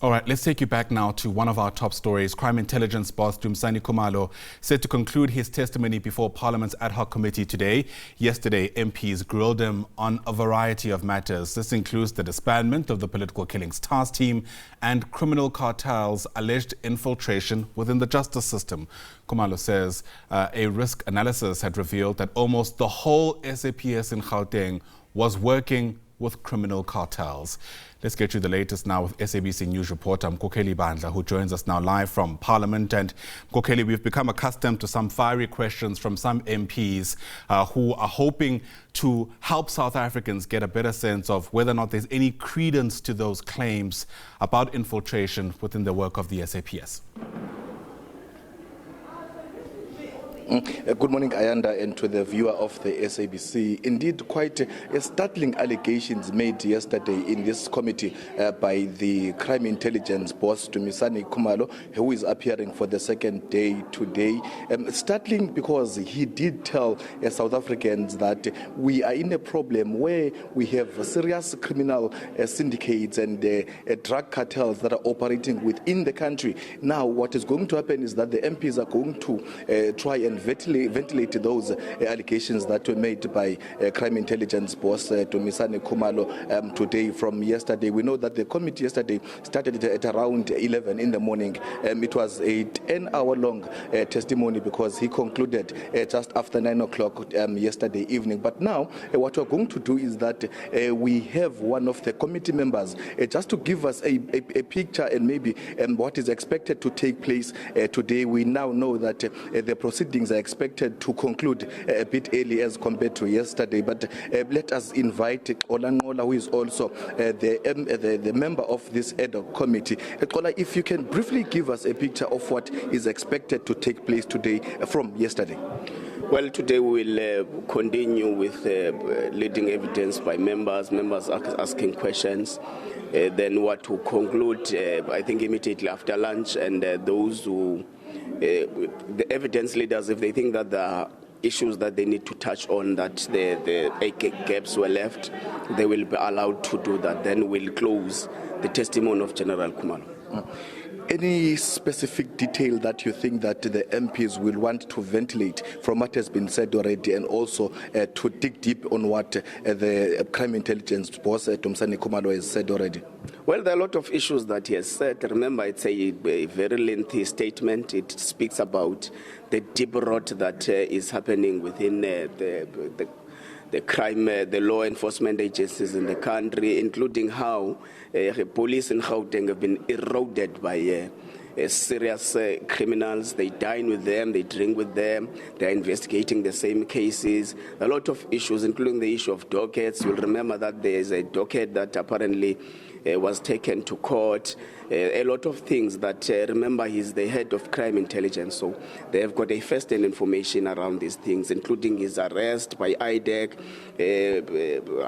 All right, let's take you back now to one of our top stories. Crime intelligence boss Dumisani Khumalo set to conclude his testimony before Parliament's ad hoc committee today. Yesterday, MPs grilled him on a variety of matters. This includes the disbandment of the political killings task team and criminal cartels' alleged infiltration within the justice system. Khumalo says a risk analysis had revealed that almost the whole SAPS in Gauteng was working with criminal cartels. Let's get you the latest now with SABC News reporter Mkhokheli Bandla, who joins us now live from Parliament. And Mkhokheli, we've become accustomed to some fiery questions from some MPs who are hoping to help South Africans get a better sense of whether or not there's any credence to those claims about infiltration within the work of the SAPS. Good morning, Ayanda, and to the viewer of the SABC. Indeed, quite startling allegations made yesterday in this committee by the crime intelligence boss, Dumisani Khumalo, who is appearing for the second day today. Startling because he did tell South Africans that we are in a problem where we have serious criminal syndicates and drug cartels that are operating within the country. Now, what is going to happen is that the MPs are going to try and ventilate those allegations that were made by crime intelligence boss Dumisani Khumalo today from yesterday. We know that the committee yesterday started at around 11 in the morning. It was a 10-hour-long testimony because he concluded just after 9 o'clock yesterday evening. But now what we're going to do is that we have one of the committee members just to give us a picture and maybe what is expected to take place today. We now know that the proceedings are expected to conclude a bit early as compared to yesterday. But let us invite Xola Nqola, who is also the member of this ad hoc committee. Xola, if you can briefly give us a picture of what is expected to take place today from yesterday. Well, today we will continue with leading evidence by members asking questions. Then what to conclude, I think immediately after lunch, and those who, the evidence leaders, if they think that there are issues that they need to touch on, that the gaps were left, they will be allowed to do that. Then we'll close the testimony of General Khumalo. Any specific detail that you think that the MPs will want to ventilate from what has been said already, and also to dig deep on what the crime intelligence boss Dumisani Khumalo has said already? Well, there are a lot of issues that he has said. Remember, it's a very lengthy statement. It speaks about the deep rot that is happening within the crime, the law enforcement agencies in the country, including how police in Gauteng have been eroded by serious criminals. They dine with them, they drink with them, they're investigating the same cases. A lot of issues, including the issue of dockets. You'll remember that there is a docket that apparently was taken to court. A lot of things that, remember, he's the head of crime intelligence, so they have got a first-hand information around these things, including his arrest by IDEC,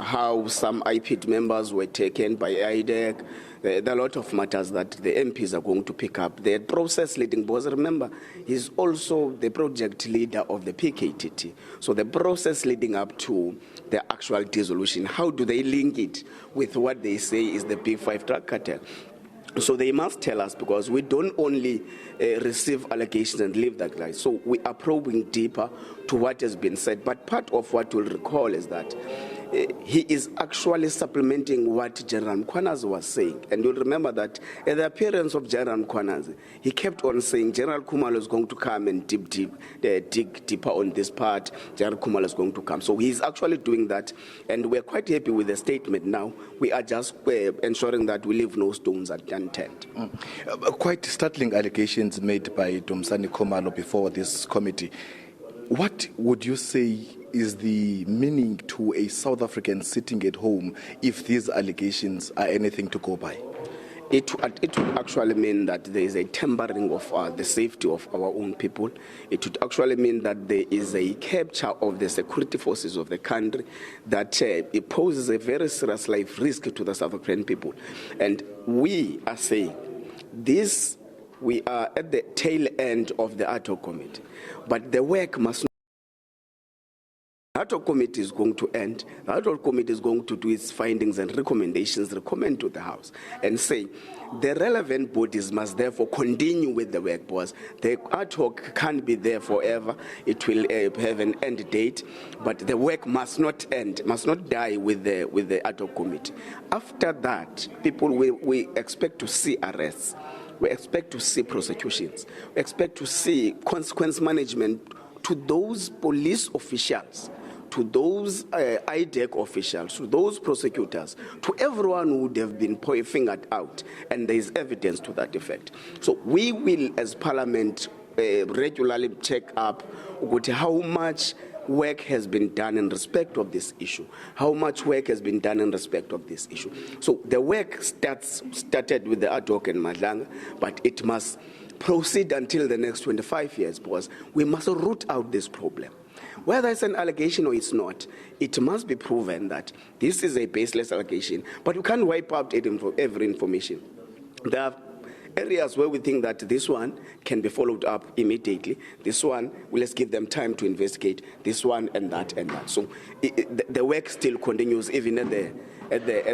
how some IPID members were taken by IDEC. There are a lot of matters that the MPs are going to pick up. The process leading boss, remember, he's also the project leader of the PKTT. So the process leading up to the actual dissolution, how do they link it with what they say is the P5 drug cartel? So they must tell us, because we don't only receive allegations and leave that lie. So we are probing deeper to what has been said. But part of what we'll recall is that he is actually supplementing what General Nqola was saying. And you'll remember that at the appearance of General Nqola, he kept on saying General Khumalo is going to come and dig deeper on this part. General Khumalo is going to come. So he's actually doing that. And we're quite happy with the statement now. We are just ensuring that we leave no stones unturned. Quite startling allegations made by Dumisani Khumalo before this committee. What would you say is the meaning to a South African sitting at home if these allegations are anything to go by? It would actually mean that there is a tampering of the safety of our own people. It would actually mean that there is a capture of the security forces of the country that it poses a very serious life risk to the South African people. And we are saying this, we are at the tail end of the ad hoc committee, but the work must not. ad hoc committee is going to end, the ad hoc committee is going to do its findings and recommendations, recommend to the House, and say the relevant bodies must therefore continue with the work, because the ad hoc can't be there forever. It will have an end date, but the work must not end, must not die with the ad hoc committee. After that, people we expect to see arrests. We expect to see prosecutions. We expect to see consequence management to those police officials, to those IDEC officials, to those prosecutors, to everyone who would have been fingered out, and there is evidence to that effect. So we will, as Parliament, regularly check up with how much work has been done in respect of this issue. How much work has been done in respect of this issue? So the work started with the ad hoc and Bandla, but it must proceed until the next 25 years, because we must root out this problem. Whether it's an allegation or it's not, it must be proven that this is a baseless allegation, but you can't wipe out every information. There are areas where we think that this one can be followed up immediately. This one, let's give them time to investigate. This one and that and that. So the work still continues even at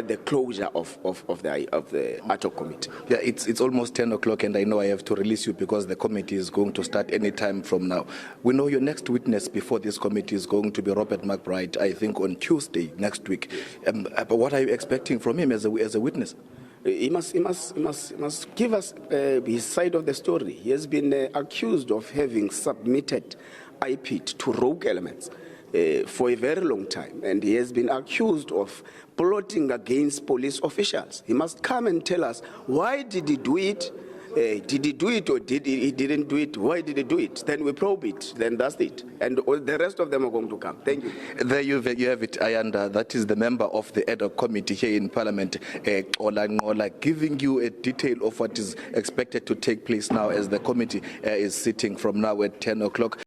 the closure of the ad hoc committee. Yeah, it's almost 10 o'clock, and I know I have to release you because the committee is going to start any time from now. We know your next witness before this committee is going to be Robert McBride, I think on Tuesday next week. But what are you expecting from him as a witness? He must give us his side of the story. He has been accused of having submitted IP to rogue elements for a very long time, and he has been accused of plotting against police officials. He must come and tell us, why did he do it? Did he do it or he didn't do it? Why did he do it? Then we probe it. Then that's it. And the rest of them are going to come. Thank you. There you have it, Ayanda. That is the member of the ad hoc committee here in Parliament, Xola Nqola, giving you a detail of what is expected to take place now as the committee is sitting from now at 10 o'clock.